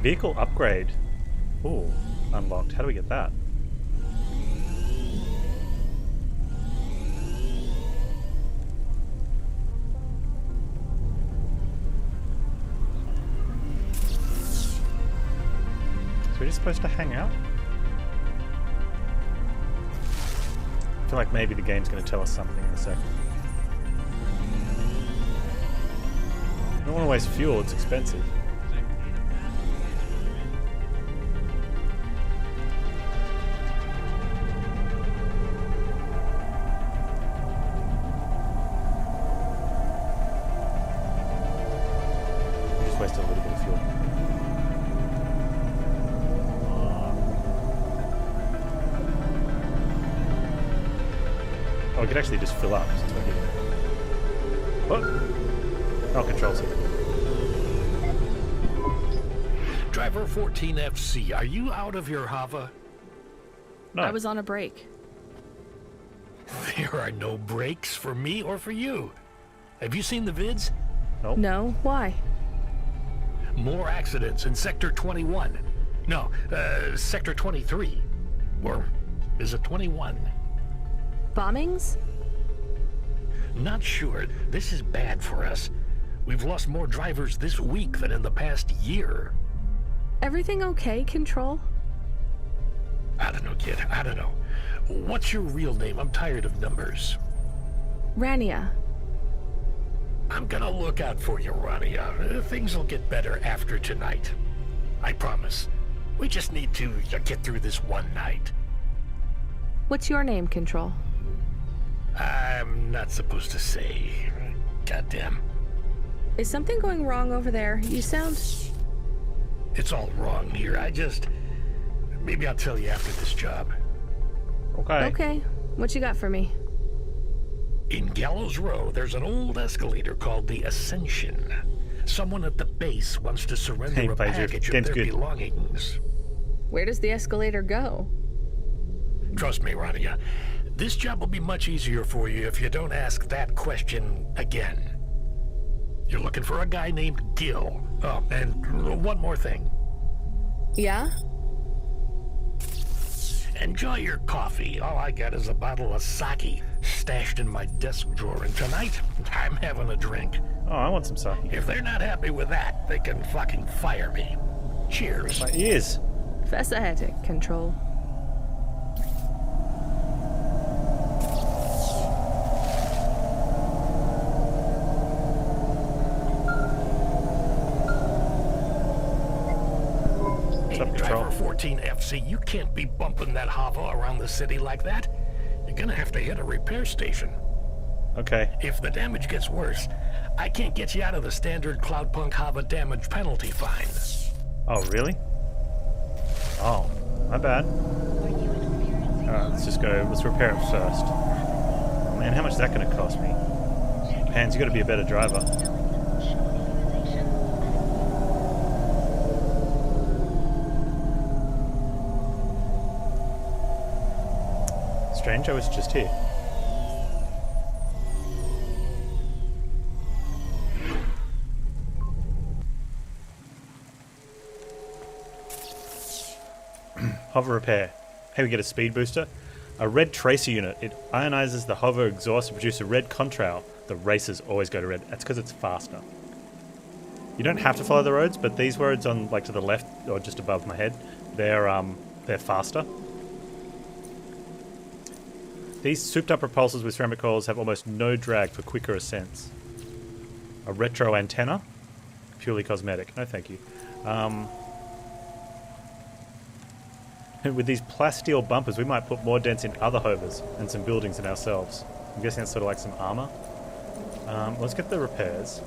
Vehicle upgrade. Ooh, unlocked. How do we get that? So we're just supposed to hang out? I feel like maybe the game's going to tell us something in a second. I don't want to waste fuel, it's expensive. We just wasted a little bit of fuel. Oh, we could actually just fill up since we're here. What? Oh, controls it. Driver 14FC, are you out of your hover? No. I was on a break. There are no breaks for me or for you. Have you seen the vids? Nope. No? Why? More accidents in Sector 21. No, Sector 23. Or is it 21? Bombings? Not sure. This is bad for us. We've lost more drivers this week than in the past year. Everything okay, Control? I don't know, kid. I don't know. What's your real name? I'm tired of numbers. Rania. I'm gonna look out for you, Rania. Things will get better after tonight. I promise. We just need to get through this one night. What's your name, Control? I'm not supposed to say. Goddamn. Is something going wrong over there? You sound... It's all wrong here. Maybe I'll tell you after this job. Okay. Okay. What you got for me? In Gallows Row, there's an old escalator called the Ascension. Someone at the base wants to surrender a package of their belongings. Where does the escalator go? Trust me, Rania. This job will be much easier for you if you don't ask that question again. You're looking for a guy named Gil. Oh, and one more thing. Yeah? Enjoy your coffee. All I got is a bottle of sake stashed in my desk drawer, and tonight, I'm having a drink. Oh, I want some sake. If they're not happy with that, they can fucking fire me. Cheers. My ears. Fessahetic, Control. Driver 14FC, you can't be bumping that hover around the city like that. You're gonna have to hit a repair station. Okay. If the damage gets worse, I can't get you out of the standard Cloudpunk hover damage penalty fine. Oh, really? Oh, my bad. Alright, let's repair it first. Oh, man, how much is that going to cost me? Panz, you got to be a better driver. Strange, I was just here. Hover repair. Hey, we get a speed booster. A red tracer unit. It ionizes the hover exhaust to produce a red contrail. The racers always go to red. That's because it's faster. You don't have to follow the roads, but these roads on to the left or just above my head, they're faster. These souped up repulsors with ceramic coils have almost no drag for quicker ascents. A retro antenna. Purely cosmetic. No thank you. With these plasteel bumpers, we might put more dents in other hovers and some buildings than ourselves. I'm guessing that's sort of like some armor. Let's get the repairs.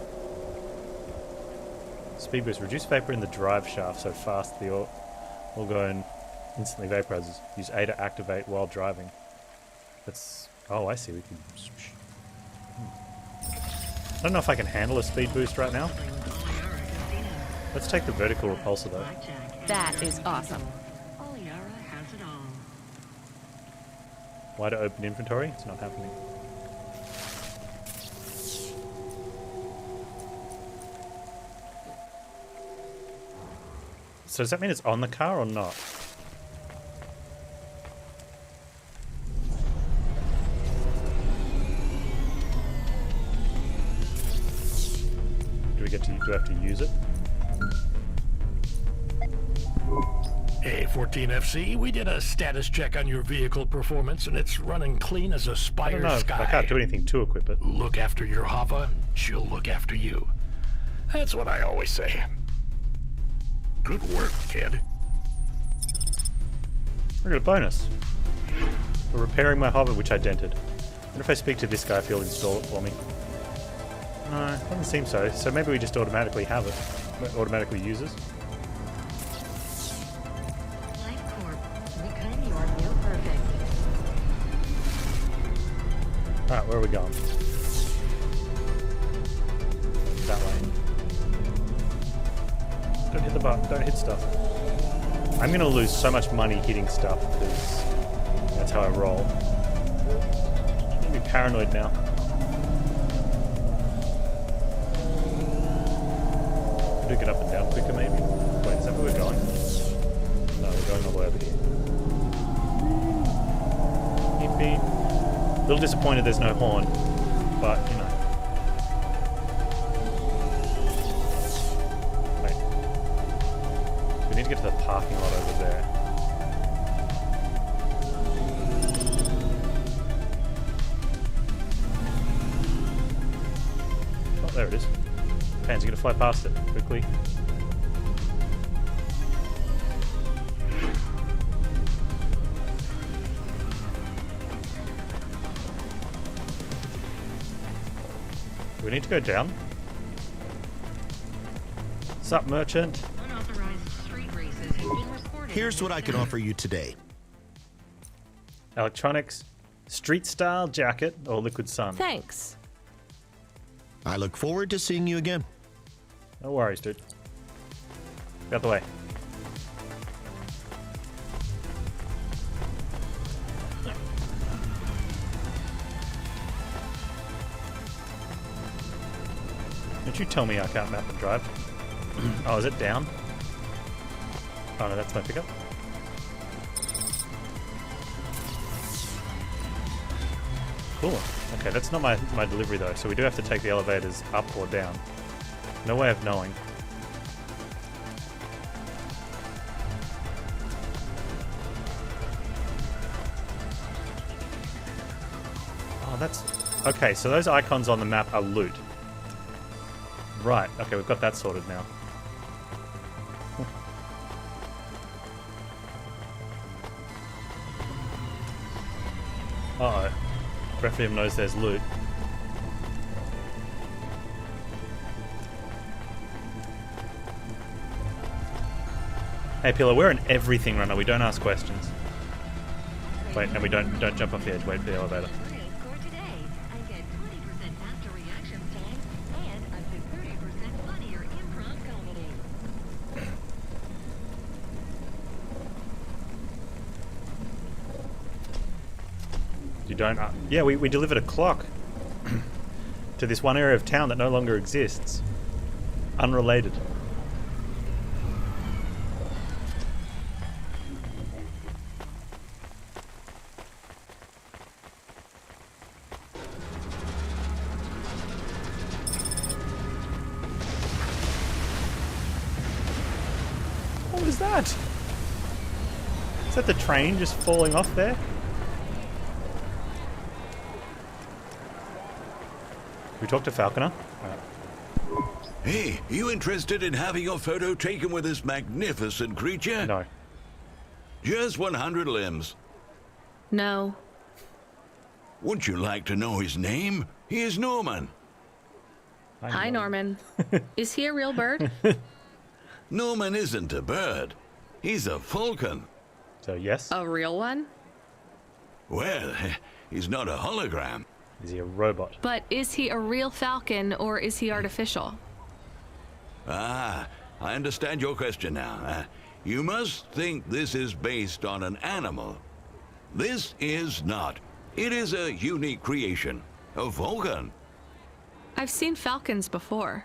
Speed boost. Reduce vapor in the drive shaft so fast the oil will go and instantly vaporizes. Use A to activate while driving. That's... Oh, I see. We can... I don't know if I can handle a speed boost right now. Let's take the vertical repulsor though. That is awesome. Why to open inventory? It's not happening. So does that mean it's on the car or not? Do I have to use it? Hey, 14FC, we did a status check on your vehicle performance, and it's running clean as a I spire don't know. sky. I can't do anything to equip it. Look after your hover, she'll look after you. That's what I always say. Good work, kid. I got a bonus. For repairing my hover, which I dented. What if I speak to this guy if he'll install it for me? No, it doesn't seem so. So maybe we just automatically have it. It automatically uses. Alright, where are we going? That way. Don't hit the button, don't hit stuff. I'm gonna lose so much money hitting stuff because that's how I roll. I'm gonna be paranoid now. Do get up and down quicker maybe? Wait, is that where we're going? No, we're going all the way over here. Beep beep. A little disappointed there's no horn, but you know. Wait. We need to get to the parking lot over there. Oh, there it is. Panz, you gonna fly past it quickly? Do we need to go down? Sup, merchant? Unauthorized street races have been reported. Here's what I can offer you today. Electronics, street style jacket, or liquid sun? Thanks. I look forward to seeing you again. No worries, dude. Get out the way. Don't you tell me I can't map and drive. Oh, is it down? Oh no, that's my pickup. Cool. Okay, that's not my delivery though, so we do have to take the elevators up or down. No way of knowing. Oh, that's... Okay, so those icons on the map are loot. Right, okay, we've got that sorted now. Uh-oh. Referee knows there's loot. Hey Pillar, we're in everything right now. We don't ask questions. Wait, and we don't jump off the edge. Wait for the elevator. You don't... yeah, we delivered a clock to this one area of town that no longer exists. Unrelated. What was that? Is that the train just falling off there? We talked to Falconer. Hey, you interested in having your photo taken with this magnificent creature? No. Just 100 limbs. No. Would you like to know his name? He is Norman. Hi, Norman. Is he a real bird? Norman isn't a bird. He's a falcon. So yes. A real one? Well, he's not a hologram. Is he a robot? But is he a real falcon or is he artificial? Ah, I understand your question now. You must think this is based on an animal. This is not. It is a unique creation. A falcon. I've seen falcons before.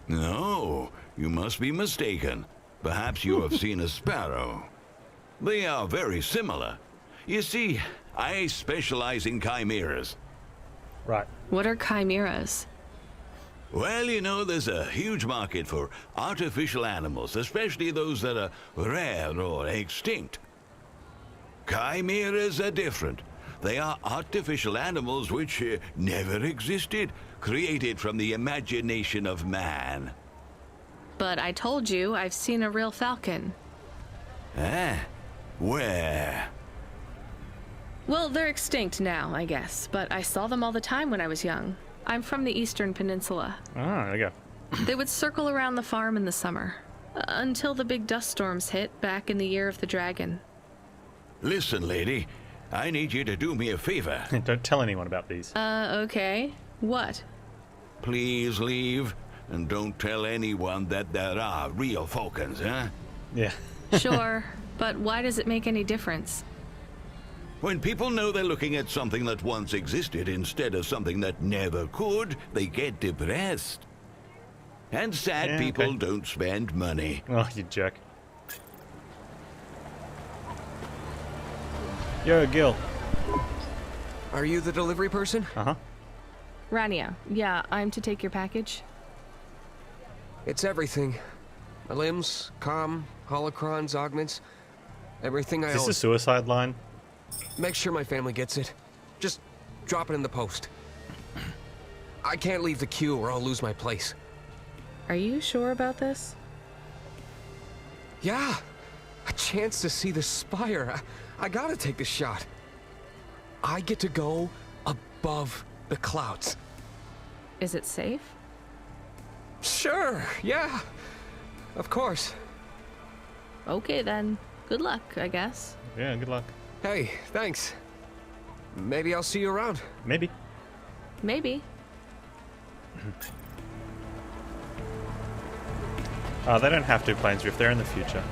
No, you must be mistaken. Perhaps you have seen a sparrow. They are very similar. You see, I specialize in chimeras. Right. What are chimeras? Well, you know, there's a huge market for artificial animals, especially those that are rare or extinct. Chimeras are different. They are artificial animals which never existed, created from the imagination of man. But I told you I've seen a real falcon. Eh? Where? Well, they're extinct now, I guess, but I saw them all the time when I was young. I'm from the Eastern Peninsula. Ah, there you go. They would circle around the farm in the summer, until the big dust storms hit back in the year of the dragon. Listen, lady, I need you to do me a favor. Don't tell anyone about these. Okay. What? Please leave, and don't tell anyone that there are real falcons, huh? Yeah. Sure, but why does it make any difference? When people know they're looking at something that once existed instead of something that never could, they get depressed. And sad Yeah, people okay. don't spend money. Oh, you jerk. Yo, Gil. Are you the delivery person? Uh-huh. Rania, yeah, I'm to take your package. It's everything. My limbs, comm, holocrons, augments, everything I Is this own. a suicide line? Make sure my family gets it. Just drop it in the post. I can't leave the queue or I'll lose my place. Are you sure about this? Yeah, a chance to see the spire. I gotta take the shot. I get to go above the clouds. Is it safe? Sure, yeah. Of course. Okay then. Good luck, I guess. Yeah, good luck. Hey, thanks. Maybe I'll see you around. Maybe. Maybe. They don't have to, Planes if they're in the future.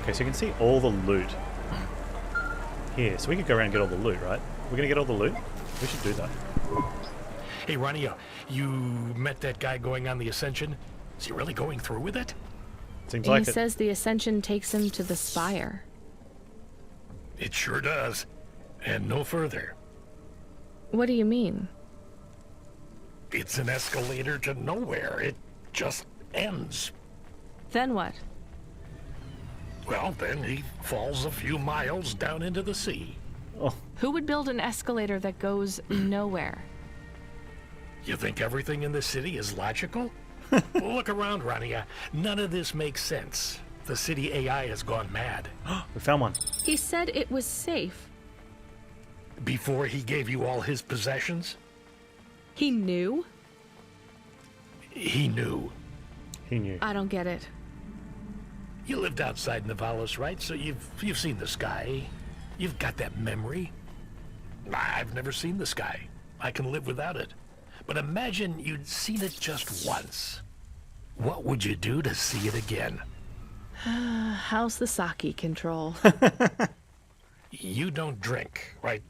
Okay, so you can see all the loot here. So we could go around and get all the loot, right? We're gonna get all the loot? We should do that. Hey, Ronnie, you met that guy going on the Ascension? Is he really going through with it? Seems He like it. says the Ascension takes him to the spire. It sure does. And no further. What do you mean? It's an escalator to nowhere. It just ends. Then what? Well, then he falls a few miles down into the sea. Oh, Who would build an escalator that goes nowhere? You think everything in the city is logical? Look around, Rania. None of this makes sense. The city AI has gone mad. we found one. He said it was safe. Before he gave you all his possessions, He knew? he knew. He knew. I don't get it. You lived outside Nivalis, right? So you've seen the sky. You've got that memory. I've never seen the sky. I can live without it. But imagine you'd seen it just once. What would you do to see it again? How's the sake control? You don't drink, right?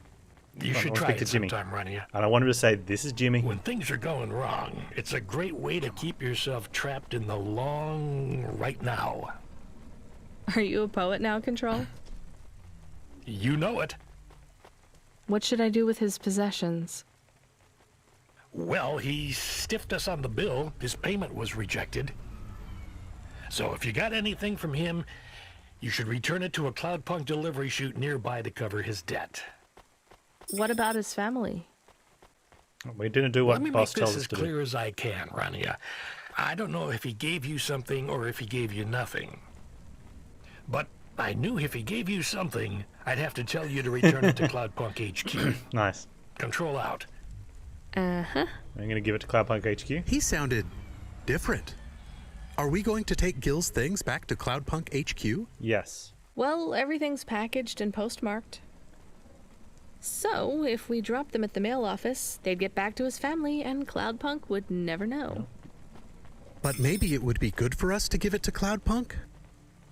You Hold on, should I'll try speak it to Jimmy. sometime, Rania. And I want him to say, this is Jimmy. When things are going wrong, it's a great way to keep yourself trapped in the long right now. Are you a poet now, Control? You know it. What should I do with his possessions? Well, he stiffed us on the bill. His payment was rejected. So if you got anything from him, you should return it to a Cloudpunk delivery chute nearby to cover his debt. What about his family? We didn't do what Let me boss make tells this us as to do. clear as I can, Rania. I don't know if he gave you something or if he gave you nothing. But I knew if he gave you something, I'd have to tell you to return it to Cloudpunk HQ. Nice. Control out. Uh-huh. I'm going to give it to Cloudpunk HQ. He sounded different. Are we going to take Gil's things back to Cloudpunk HQ? Yes. Well, everything's packaged and postmarked. So, if we dropped them at the mail office, they'd get back to his family and Cloudpunk would never know. But maybe it would be good for us to give it to Cloudpunk?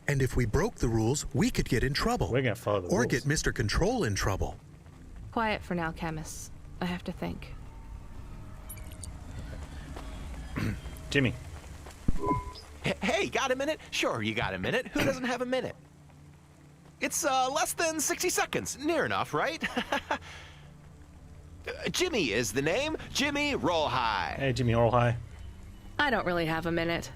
And if we broke the rules, we could get in trouble. We're going to follow the Or rules. get Mr. Control in trouble. Quiet for now, Camus. I have to think. Jimmy, Hey, got a minute? Sure, you got a minute. Who doesn't have a minute? It's less than 60 seconds. Near enough, right? Jimmy is the name. Jimmy, roll high. Hey, Jimmy, roll high. I don't really have a minute.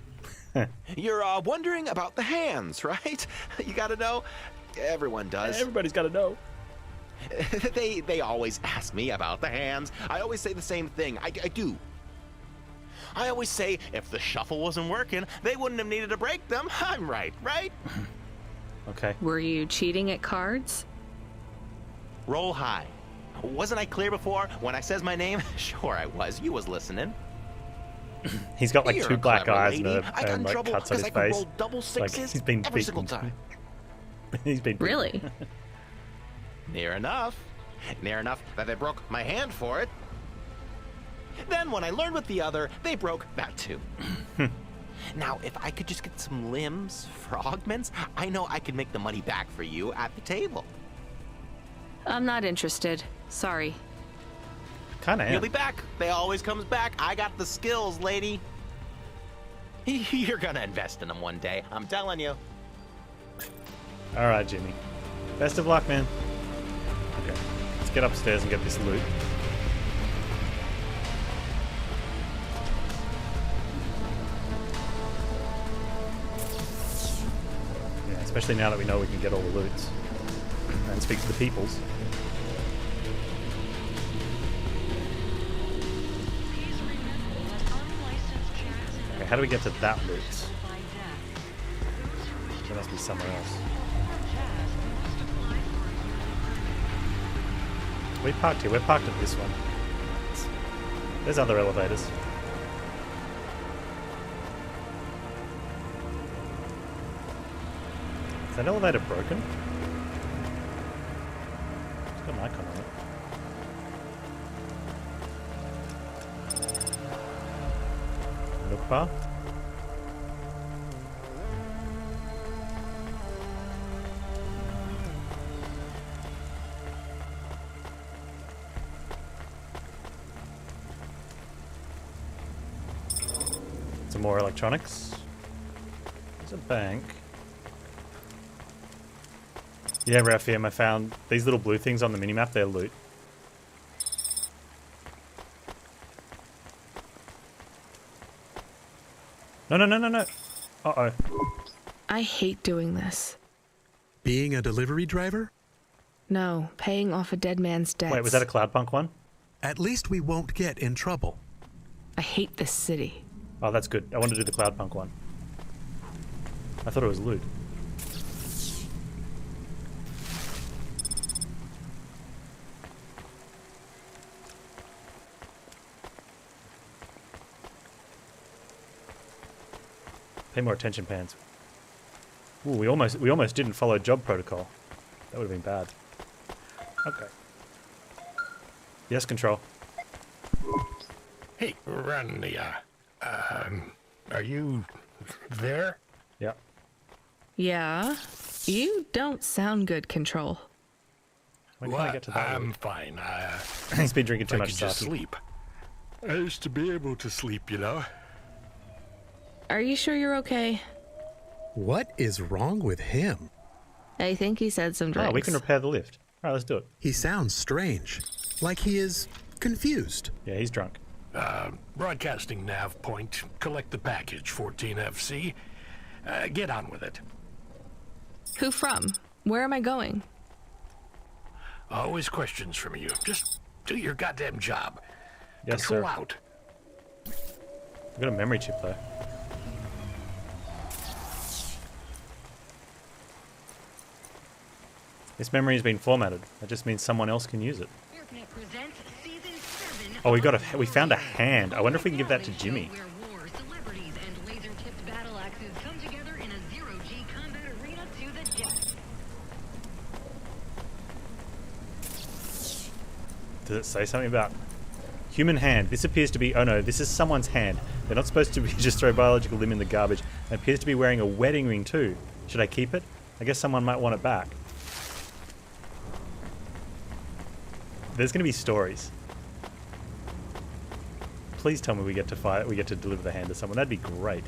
You're wondering about the hands, right? You gotta know. Everyone does. Everybody's got to know. They always ask me about the hands. I always say the same thing. I do. I always say if the shuffle wasn't working, they wouldn't have needed to break them. I'm right, right? Okay. Were you cheating at cards? Roll high. Wasn't I clear before when I says my name? Sure I was. You was listening. He's got like You're two a black clever eyes lady. and, I got in like trouble cuts on because his I can face. roll double sixes he's been every beaten. single time. He's been beaten. Really? Near enough. Near enough that they broke my hand for it. Then when I learned with the other, they broke that too. Now, if I could just get some limbs for augments, I know I could make the money back for you at the table. I'm not interested. Sorry. Kind of You'll am. be back. They always comes back. I got the skills, lady. You're gonna invest in them one day. I'm telling you. All right, Jimmy. Best of luck, man. Okay. Let's get upstairs and get this loot. Yeah, especially now that we know we can get all the loots. And speak to the peoples. Okay, how do we get to that loot? There must be somewhere else. We parked here. We're parked at this one. There's other elevators. Is that elevator broken? It's got an icon on it. Look bar. Some more electronics. There's a bank. Yeah, Raphael, I found these little blue things on the minimap. They're loot. No, no, no, no, no. Uh-oh. I hate doing this. Being a delivery driver? No, paying off a dead man's debts. Wait, was that a Cloudpunk one? At least we won't get in trouble. I hate this city. Oh, that's good. I wanted to do the Cloudpunk one. I thought it was loot. Pay more attention, Panz. Ooh, we almost didn't follow job protocol. That would have been bad. Okay. Yes, control. Hey, Rania. Are you there? Yeah. Yeah? You don't sound good, Control. When can I get to that? I'm fine. He's been drinking too I much could stuff. just sleep. I used to be able to sleep, you know. Are you sure you're okay? What is wrong with him? I think he said some drinks. Oh, we can repair the lift. All right, let's do it. He sounds strange. Like he is confused. Yeah, he's drunk. Broadcasting nav point. Collect the package, 14FC. Get on with it. Who from? Where am I going? Always questions from you. Just do your goddamn job. Yes, Control sir. out. I've got a memory chip, though. This memory has been formatted. That just means someone else can use it. Oh, we found a hand. I wonder if we can give that to Jimmy. Does it say something about human hand? This appears to be... Oh no, this is someone's hand. They're not supposed to be just throw biological limb in the garbage. It appears to be wearing a wedding ring too. Should I keep it? I guess someone might want it back. There's going to be stories. Please tell me we get to deliver the hand to someone. That'd be great.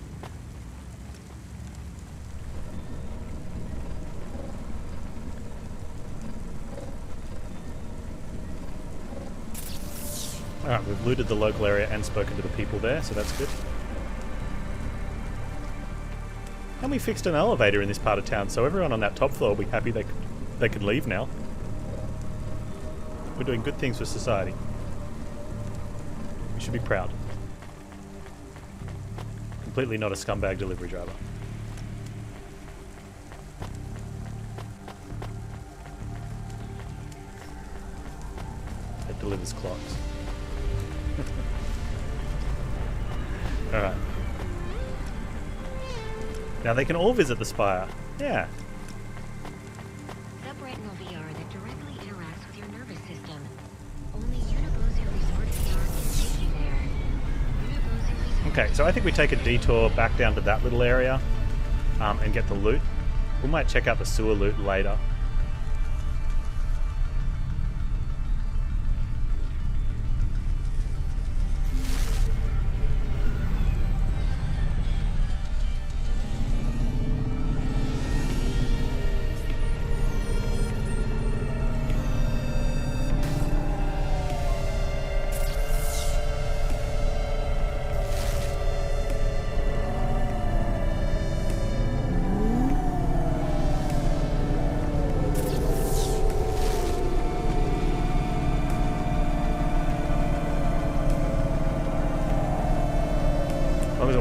we've looted the local area and spoken to the people there, so that's good. And we fixed an elevator in this part of town, so everyone on that top floor will be happy they could leave now. We're doing good things for society. We should be proud. Completely not a scumbag delivery driver. It delivers clocks. Alright. Now they can all visit the spire. Yeah. Subretinal VR that directly interacts with your nervous system. Only Universal Resort VR can take you there. Universal Resort. Okay, so I think we take a detour back down to that little area and get the loot. We might check out the sewer loot later.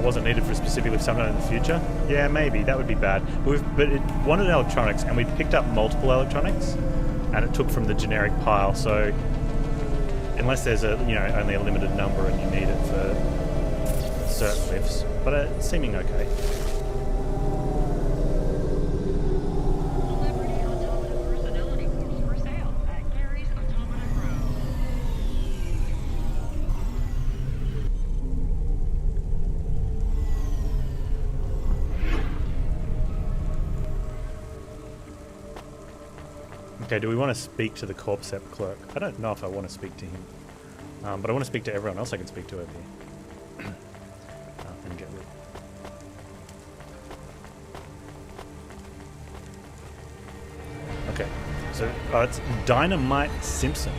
Wasn't needed for specifically sometime in the future. Yeah, maybe that would be bad. But it wanted electronics, and we picked up multiple electronics, and it took from the generic pile. So unless there's only a limited number and you need it for certain lifts, but it's seeming okay. Celebrity Automata Personality Corpse for sale at Gary's Automata Pro. Okay, do we want to speak to the Corpsep clerk? I don't know if I want to speak to him. But I want to speak to everyone else I can speak to over here. And get rid. Okay, so it's Dynamite Simpson.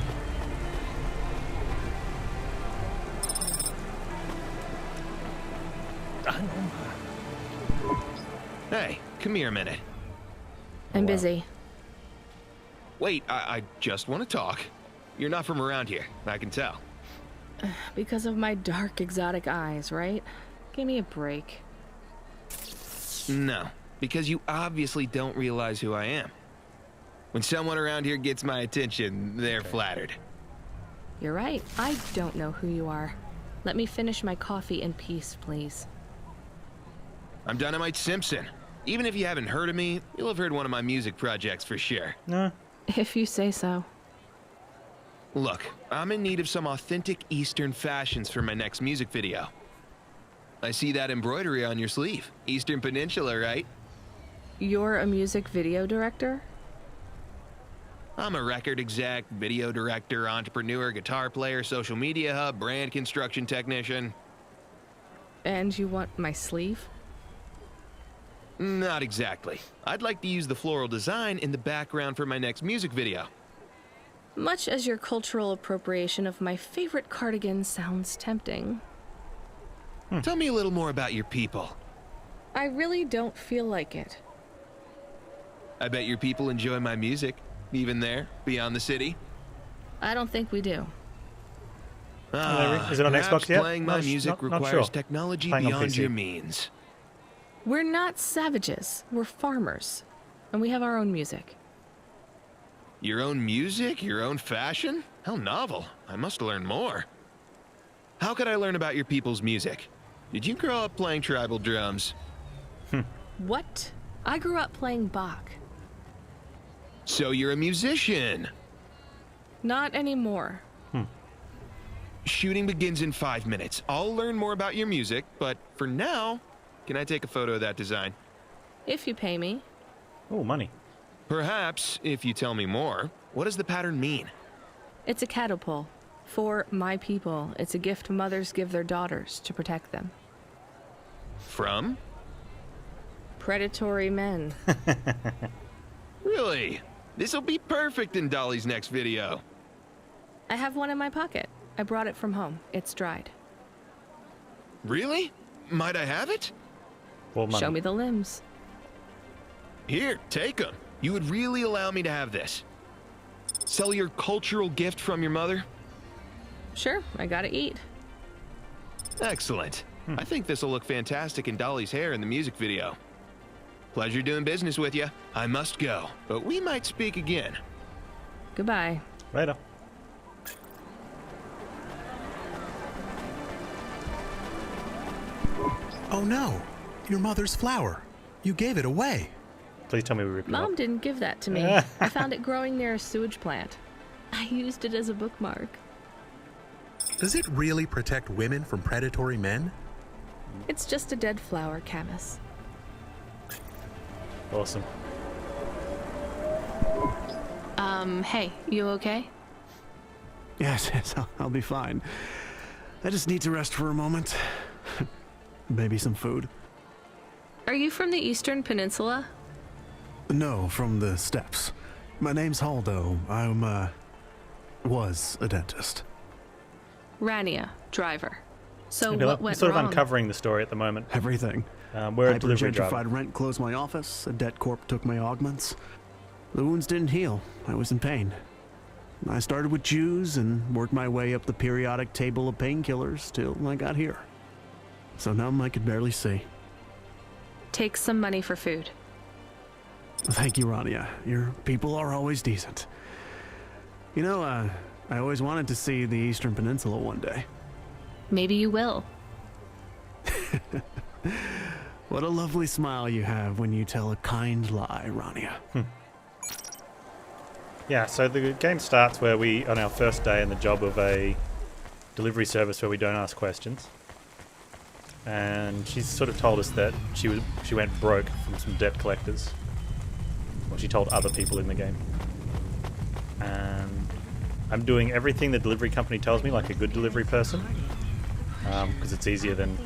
Hey, come here a minute. I'm busy. Wait, I just want to talk. You're not from around here, I can tell. Because of my dark, exotic eyes, right? Give me a break. No, because you obviously don't realize who I am. When someone around here gets my attention, they're flattered. You're right. I don't know who you are. Let me finish my coffee in peace, please. I'm Dynamite Simpson. Even if you haven't heard of me, you'll have heard one of my music projects for sure. No. If you say so. Look, I'm in need of some authentic Eastern fashions for my next music video. I see that embroidery on your sleeve. Eastern Peninsula, right? You're a music video director? I'm a record exec, video director, entrepreneur, guitar player, social media hub, brand construction technician. And you want my sleeve? Not exactly. I'd like to use the floral design in the background for my next music video. Much as your cultural appropriation of my favorite cardigan sounds tempting. Tell me a little more about your people. I really don't feel like it. I bet your people enjoy my music, even there, beyond the city. I don't think we do. Is it on Xbox yet? Playing my music not requires sure. technology Playing on beyond PC. your means. We're not savages. We're farmers. And we have our own music. Your own music? Your own fashion? How novel. I must learn more. How could I learn about your people's music? Did you grow up playing tribal drums? What? I grew up playing Bach. So you're a musician. Not anymore. Shooting begins in 5 minutes. I'll learn more about your music, but for now, can I take a photo of that design? If you pay me. Oh, money. Perhaps, if you tell me more. What does the pattern mean? It's a catapult. For my people, it's a gift mothers give their daughters to protect them. From? Predatory men. Really? This'll be perfect in Dolly's next video. I have one in my pocket. I brought it from home. It's dried. Really? Might I have it? Well, money. Show me the limbs. Here, take them. You would really allow me to have this? Sell your cultural gift from your mother? Sure, I gotta eat. Excellent. I think this will look fantastic in Dolly's hair in the music video. Pleasure doing business with you. I must go, but we might speak again. Goodbye. Later. Oh no, your mother's flower. You gave it away. Please tell me we ripped it Mom up. didn't give that to me. I found it growing near a sewage plant. I used it as a bookmark. Does it really protect women from predatory men? It's just a dead flower, Camus. Awesome. Hey, you okay? Yes, I'll be fine. I just need to rest for a moment. Maybe some food. Are you from the Eastern Peninsula? No, from the steppes. My name's Haldo. Was a dentist. Rania, driver. So Okay, what I'm went sort of wrong? uncovering the story at the moment. Everything. We're a delivery driver. Hyper-gentrified rent closed my office. A debt corp took my augments. The wounds didn't heal. I was in pain. I started with Jews and worked my way up the periodic table of painkillers till I got here. So numb I could barely see. Take some money for food. Thank you, Rania. Your people are always decent. You know, I always wanted to see the Eastern Peninsula one day. Maybe you will. What a lovely smile you have when you tell a kind lie, Rania. Yeah, so the game starts where we, on our first day in the job of a delivery service where we don't ask questions. And she's sort of told us that she went broke from some debt collectors. Well, she told other people in the game. And I'm doing everything the delivery company tells me, like a good delivery person. Because it's easier than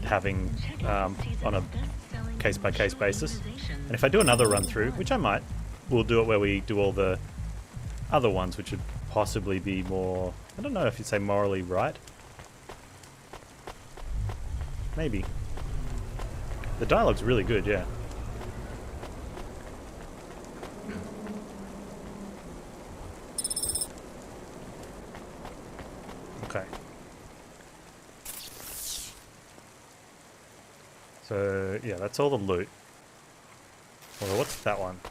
having on a case-by-case basis. And if I do another run-through, which I might, we'll do it where we do all the other ones, which would possibly be more, I don't know if you'd say morally right. Maybe. The dialogue's really good, yeah. Okay. So, yeah, that's all the loot. Well, what's that one?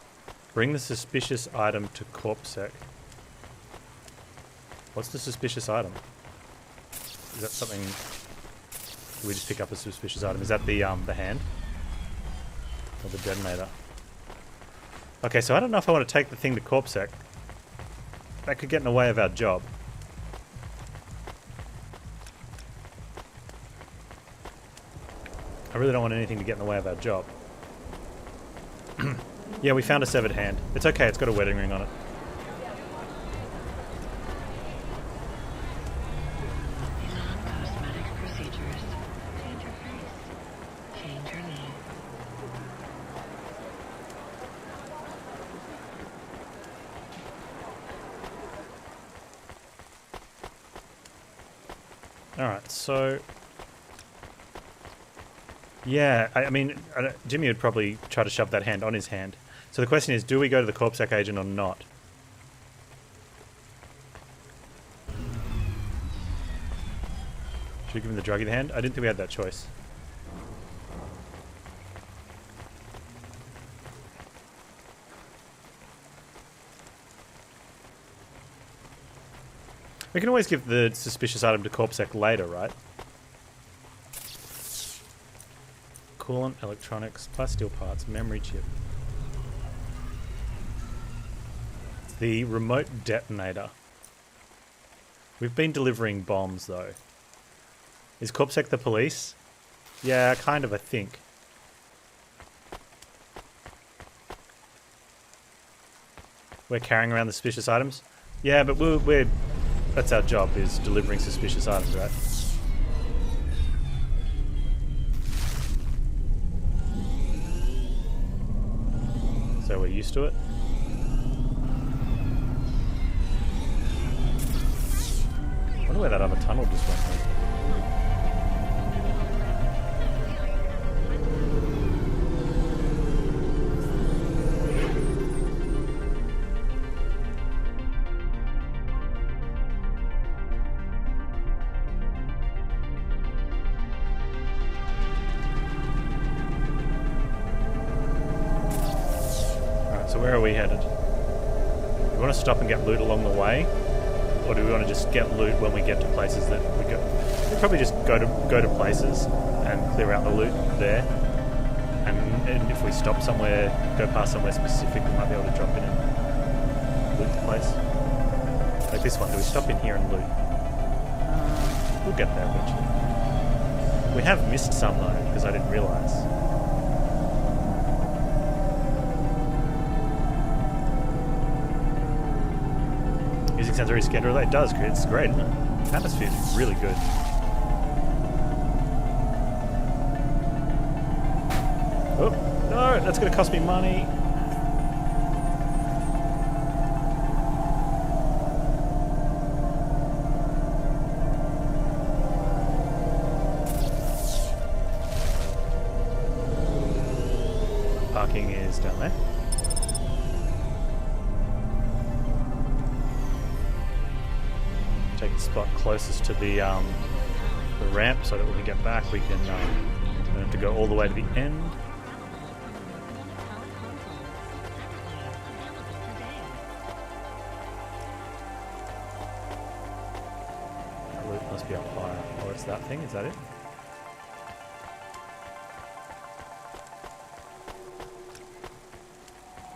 Bring the suspicious item to CorpSec. What's the suspicious item? Is that something... Do we just pick up a suspicious item? Is that the hand? Or the detonator? Okay, so I don't know if I want to take the thing to CorpSec. That could get in the way of our job. I really don't want anything to get in the way of our job. Yeah, we found a severed hand. It's okay, it's got a wedding ring on it. Non-cosmetic procedures. Change your face. Change your name. Alright, so... Yeah, I mean, Jimmy would probably try to shove that hand on his hand. So the question is, do we go to the CorpSec agent or not? Should we give him the druggie the hand? I didn't think we had that choice. We can always give the suspicious item to CorpSec later, right? Coolant, electronics, plasteel parts, memory chip. It's the remote detonator. We've been delivering bombs, though. Is CorpSec the police? Yeah, kind of, I think. We're carrying around the suspicious items? Yeah, but we're that's our job, is delivering suspicious items, right? So we're used to it. wonder where that other tunnel just went through. So where are we headed? Do we want to stop and get loot along the way? Or do we want to just get loot when we get to places that we go? We'll probably just go to places and clear out the loot there. And if we stop somewhere, go past somewhere specific, we might be able to drop in and loot the place. Like this one, do we stop in here and loot? We'll get there eventually. We have missed some though, because I didn't realise. Music sounds very scary. It does. It's great, isn't it? The atmosphere is really good. Oh, no, that's going to cost me money. Parking is down there. Take the spot closest to the ramp so that when we get back we can don't have to go all the way to the end. That loot must be up higher. Oh, it's that thing? Is that it?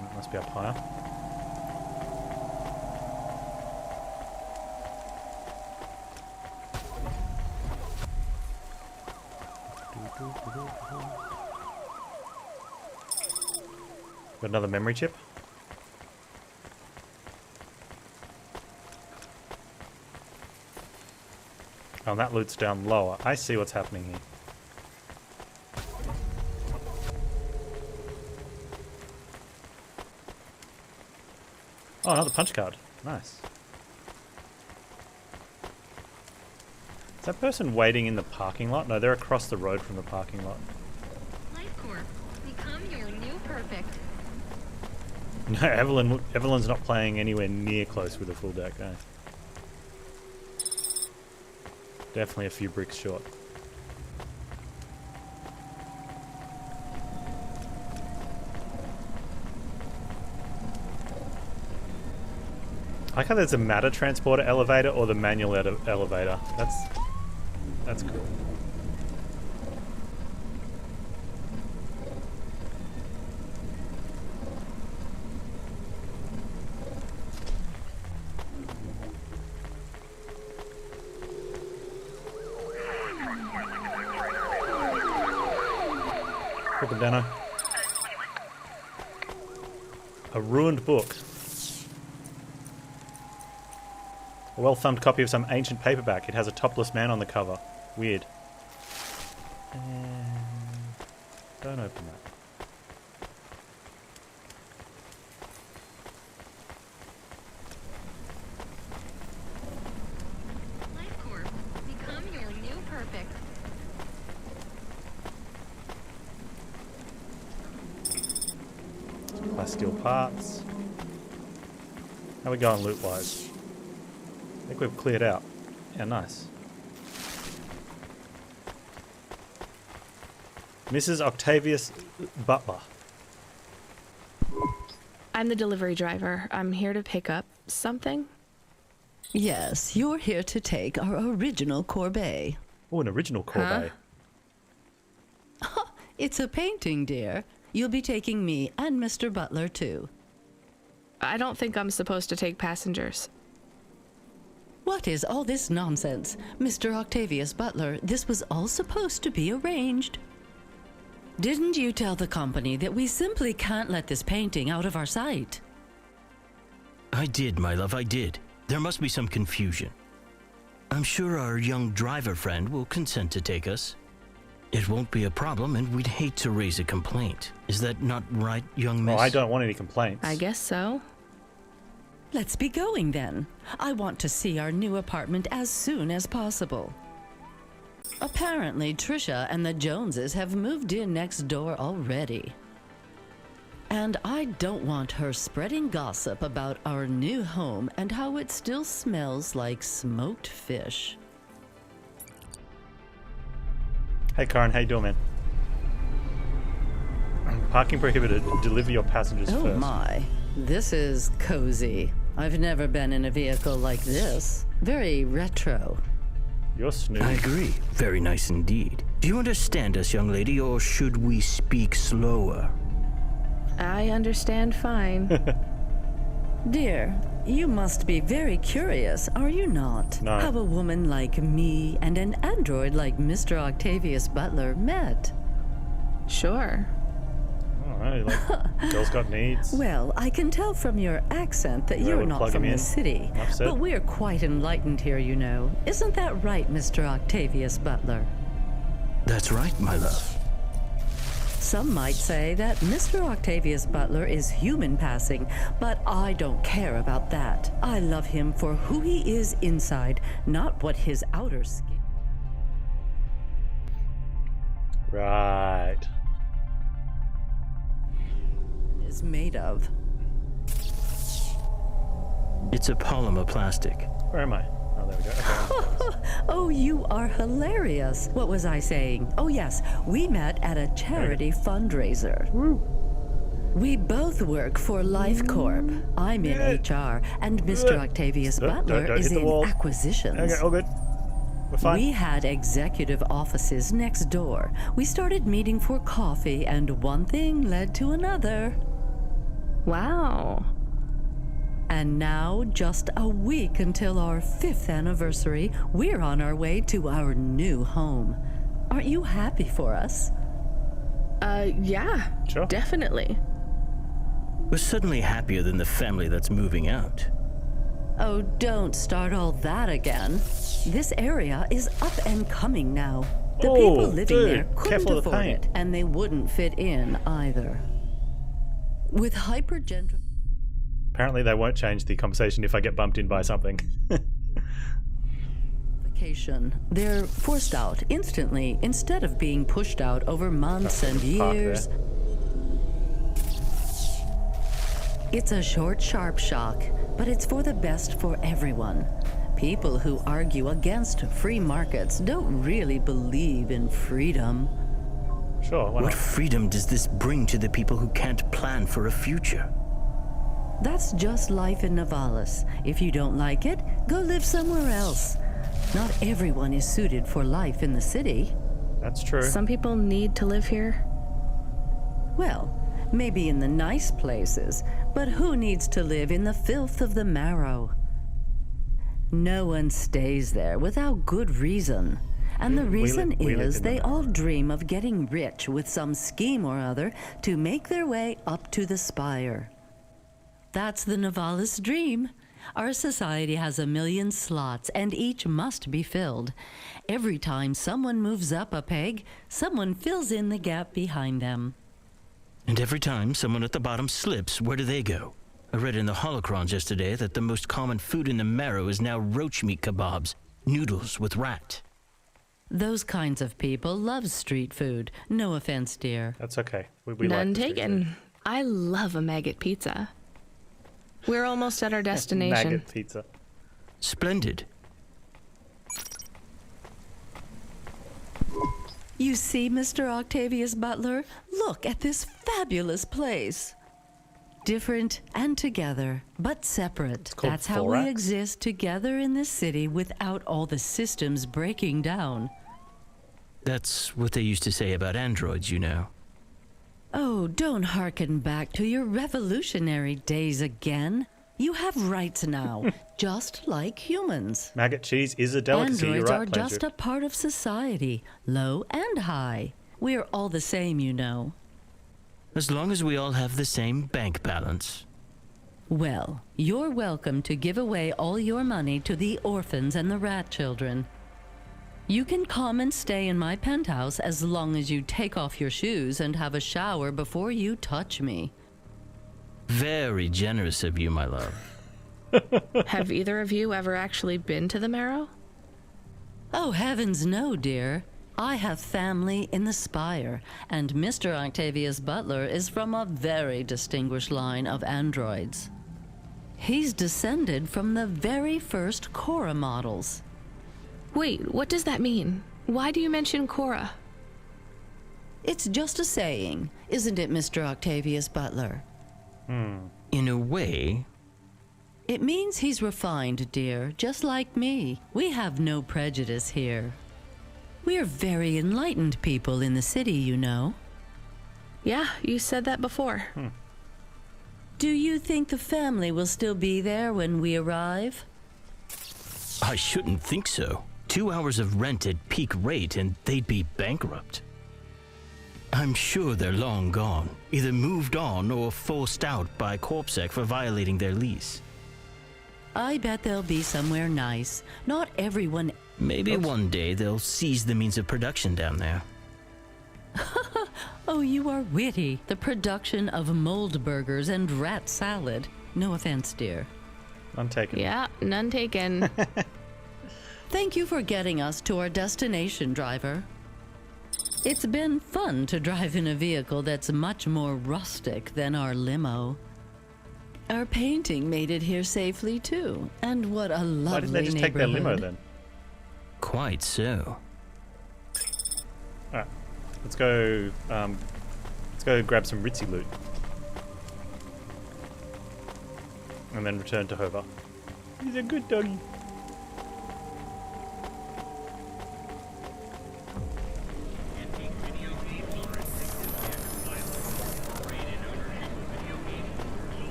That must be up higher. Got another memory chip. Oh, and that loot's down lower. I see what's happening here. Oh, another punch card. Nice. Is that person waiting in the parking lot? No, they're across the road from the parking lot. LifeCorp, become your new perfect. No, Evelyn's not playing anywhere near close with a full deck, no. Definitely a few bricks short. I like how there's a matter transporter elevator or the manual elevator. That's cool. Open Dano. A ruined book. A well-thumbed copy of some ancient paperback. It has a topless man on the cover. Weird. Don't open that. LifeCorp, become your new perfect. Plasteel parts. How we going loot-wise? I think we've cleared out. Yeah, nice. Mrs. Octavius Butler. I'm the delivery driver. I'm here to pick up something. Yes, you're here to take our original corbeille. Oh, an original corbeille. Huh? It's a painting, dear. You'll be taking me and Mr. Butler, too. I don't think I'm supposed to take passengers. What is all this nonsense? Mr. Octavius Butler, this was all supposed to be arranged. Didn't you tell the company that we simply can't let this painting out of our sight? I did, my love, I did. There must be some confusion. I'm sure our young driver friend will consent to take us. It won't be a problem, and we'd hate to raise a complaint. Is that not right, young miss? Well, I don't want any complaints. I guess so. Let's be going then. I want to see our new apartment as soon as possible. Apparently, Trisha and the Joneses have moved in next door already. And I don't want her spreading gossip about our new home and how it still smells like smoked fish. Hey Karen, how you doing, man? Parking prohibited. Deliver your passengers Oh first. my, this is cozy. I've never been in a vehicle like this. Very retro. You're snooty. I agree. Very nice indeed. Do you understand us, young lady, or should we speak slower? I understand fine. Dear, you must be very curious, are you not? No. How a woman like me and an android like Mr. Octavius Butler met. Sure. Alright, like, girls got needs. Well, I can tell from your accent that Yeah, you're we'll not plug from him the in. city. Enough said. But we're quite enlightened here, you know. Isn't that right, Mr. Octavius Butler? That's right, my love. Some might say that Mr. Octavius Butler is human passing, but I don't care about that. I love him for who he is inside, not what his outer skin Right. is made of. It's a polymer plastic. Where am I? Oh, there we go. Okay. Oh, you are hilarious. What was I saying? Oh, yes, we met at a charity fundraiser. We both work for Life Corp. I'm in HR, and Mr. Octavius Butler don't is hit the in wall. acquisitions. Okay, all good. We're fine. We had executive offices next door. We started meeting for coffee, and one thing led to another. Wow. And now, just a week until our 5th anniversary, we're on our way to our new home. Aren't you happy for us? Yeah. Sure. Definitely. We're suddenly happier than the family that's moving out. Oh, don't start all that again. This area is up and coming now. The people living dude, there couldn't careful of the afford paint. it, and they wouldn't fit in either. With hypergentrification. Apparently they won't change the conversation if I get bumped in by something. They're forced out instantly instead of being pushed out over months and Park there. years. It's a short, sharp shock, but it's for the best for everyone. People who argue against free markets don't really believe in freedom. Sure, why What not? freedom does this bring to the people who can't plan for a future? That's just life in Navalis. If you don't like it, go live somewhere else. Not everyone is suited for life in the city. That's true. Some people need to live here. Well, maybe in the nice places, but who needs to live in the filth of the marrow? No one stays there without good reason. And the reason we live is in the they all dream of getting rich with some scheme or other to make their way up to the spire. That's the Navalis dream. Our society has 1 million slots, and each must be filled. Every time someone moves up a peg, someone fills in the gap behind them. And every time someone at the bottom slips, where do they go? I read in the holocrons yesterday that the most common food in the marrow is now roach meat kebabs, noodles with rat. Those kinds of people love street food. No offense, dear. That's okay. We None like the street taken. food. I love a maggot pizza. We're almost at our destination. Maggot pizza. Splendid. You see, Mr. Octavius Butler? Look at this fabulous place. Different and together, but separate. called That's how Thorax. we exist together in this city without all the systems breaking down. That's what they used to say about androids, you know. Oh, don't hearken back to your revolutionary days again. You have rights now, just like humans. Maggot cheese is a delicacy. Androids You're are right, just Plainview. a part of society, low and high. We're all the same, you know. As long as we all have the same bank balance. Well, you're welcome to give away all your money to the orphans and the rat children. You can come and stay in my penthouse as long as you take off your shoes and have a shower before you touch me. Very generous of you, my love. Have either of you ever actually been to the Marrow? Oh, heavens no, dear. I have family in the Spire, and Mr. Octavius Butler is from a very distinguished line of androids. He's descended from the very first Cora models. Wait, what does that mean? Why do you mention Cora? It's just a saying, isn't it, Mr. Octavius Butler? In a way. It means he's refined, dear, just like me. We have no prejudice here. We're very enlightened people in the city, you know. Yeah, you said that before. Do you think the family will still be there when we arrive? I shouldn't think so. 2 hours of rent at peak rate and they'd be bankrupt. I'm sure they're long gone, either moved on or forced out by CorpSec for violating their lease. I bet they'll be somewhere nice. Not everyone... Maybe one day they'll seize the means of production down there. Oh, you are witty. The production of mold burgers and rat salad. No offense, dear. None taken. Yeah, none taken. Thank you for getting us to our destination, driver. It's been fun to drive in a vehicle that's much more rustic than our limo. Our painting made it here safely, too. And what a lovely neighborhood. Why didn't they just take their limo then? Quite so. Alright. Let's go grab some ritzy loot. And then return to Hover. He's a good doggy.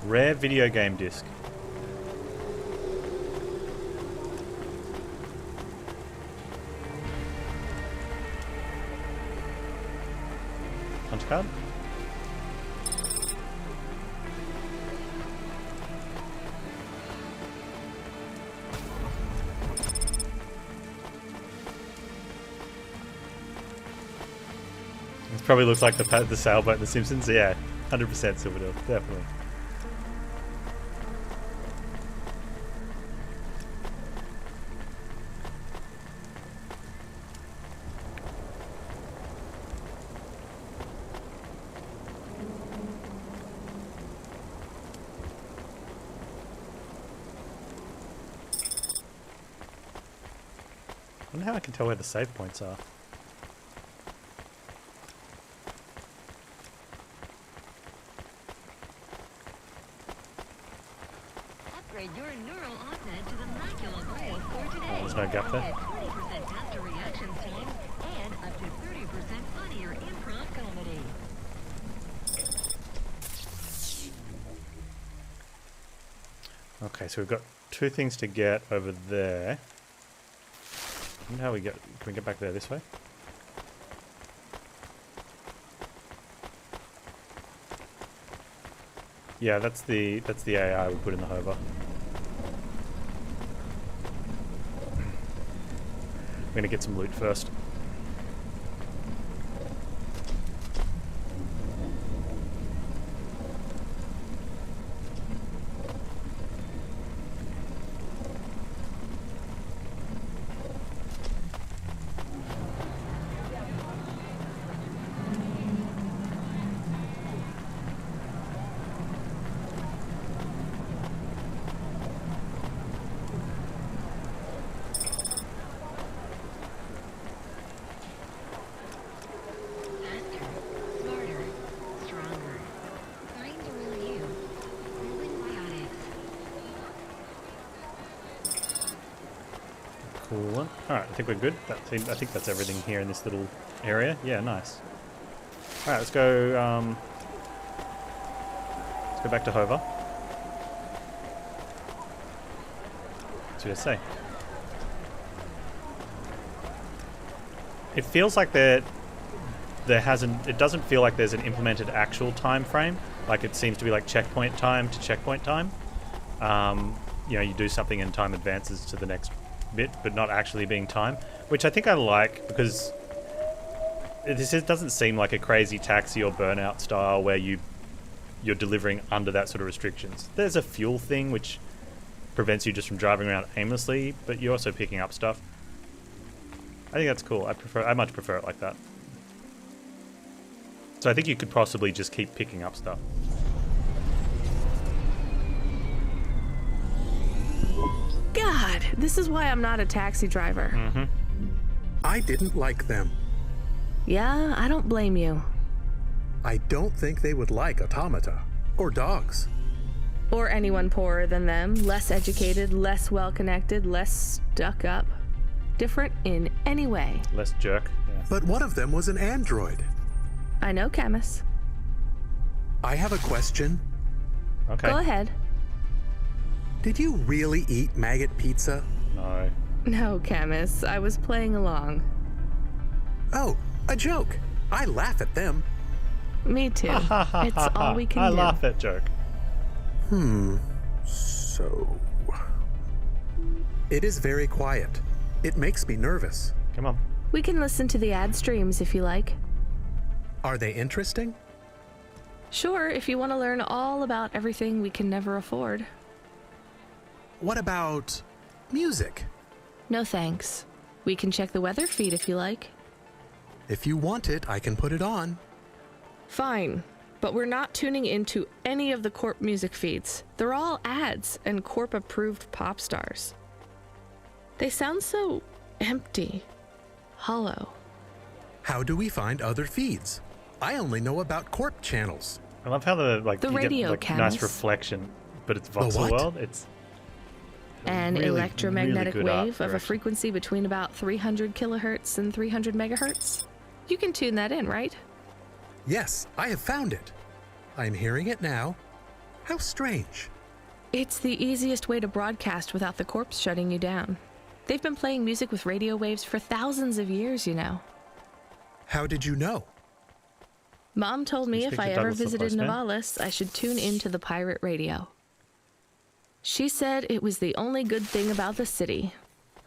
Rare video game disc. Punch card. This probably looks like the sailboat in The Simpsons. Yeah, 100% Silverdale, definitely. I wonder how I can tell where the save points are. Upgrade your neural augment to the macula grade for today. There's no gap there. Get 20% faster reaction time and up to 30% funnier improv comedy. Okay, so we've got 2 things to get over there. I wonder how we get. Can we get back there this way? Yeah, that's the AI we put in the hover. We're gonna get some loot first. Cool one. Alright, I think we're good. I think that's everything here in this little area. Yeah, nice. Alright, let's go back to Hover. See what I say. It feels like it doesn't feel like there's an implemented actual time frame. Like it seems to be like checkpoint time to checkpoint time. You know, you do something and time advances to the next bit, but not actually being time, which I think I like, because doesn't seem like a crazy taxi or burnout style where you're delivering under that sort of restrictions. There's a fuel thing which prevents you just from driving around aimlessly, but you're also picking up stuff. I think that's cool. I much prefer it like that. So I think you could possibly just keep picking up stuff. God, this is why I'm not a taxi driver. Mm-hmm. I didn't like them. Yeah, I don't blame you. I don't think they would like automata or dogs. Or anyone poorer than them, less educated, less well-connected, less stuck up. Different in any way. Less jerk. Yeah. But one of them was an android. I know, Camus. I have a question. Okay. Go ahead. Did you really eat maggot pizza? No. No, Camus. I was playing along. Oh, a joke. I laugh at them. Me too. It's all we can I do. laugh at joke. So... It is very quiet. It makes me nervous. Come on. We can listen to the ad streams if you like. Are they interesting? Sure, if you want to learn all about everything we can never afford. What about music? No thanks. We can check the weather feed if you like. If you want it, I can put it on. Fine, but we're not tuning into any of the Corp music feeds. They're all ads and Corp-approved pop stars. They sound so empty, hollow. How do we find other feeds? I only know about Corp channels. I love how the The you radio, get like Camus. nice reflection, but it's The voxel what? world. It's An really, electromagnetic really good art wave of a direction. frequency between about 300 kilohertz and 300 megahertz. You can tune that in, right? Yes, I have found it. I'm hearing it now. How strange. It's the easiest way to broadcast without the corpse shutting you down. They've been playing music with radio waves for thousands of years, you know. How did you know? Mom told me Can you if speak I to ever Douglas the visited postman? Novalis, I should tune into the pirate radio. She said it was the only good thing about the city.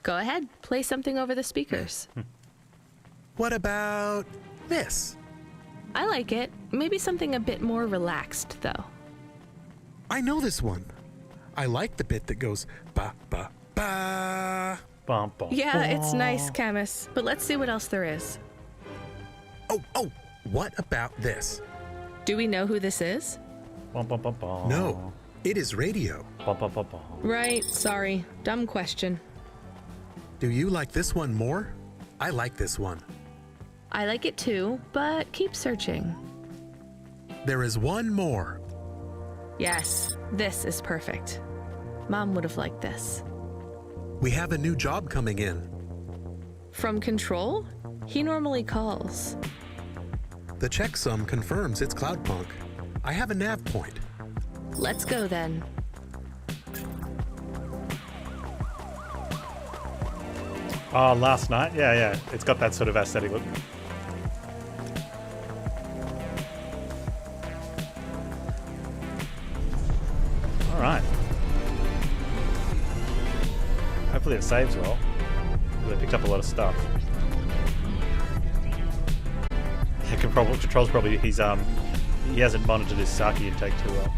Go ahead, play something over the speakers. What about this? I like it. Maybe something a bit more relaxed, though. I know this one. I like the bit that goes ba ba ba. Bum, bum, Yeah, it's bum. nice, Camus, but let's see what else there is. Oh, what about this? Do we know who this is? Bum, bum, bum, bum. No, it is radio. Bum, bum, bum, bum. Right, sorry. Dumb question. Do you like this one more? I like this one. I like it too, but keep searching. There is one more. Yes, this is perfect. Mom would have liked this. We have a new job coming in. From Control? He normally calls. The checksum confirms it's Cloudpunk. I have a nav point. Let's go then. Oh, last night? Yeah. It's got that sort of aesthetic look. Alright. Hopefully it saves well. They picked up a lot of stuff. Control's probably he hasn't monitored his sake intake too well.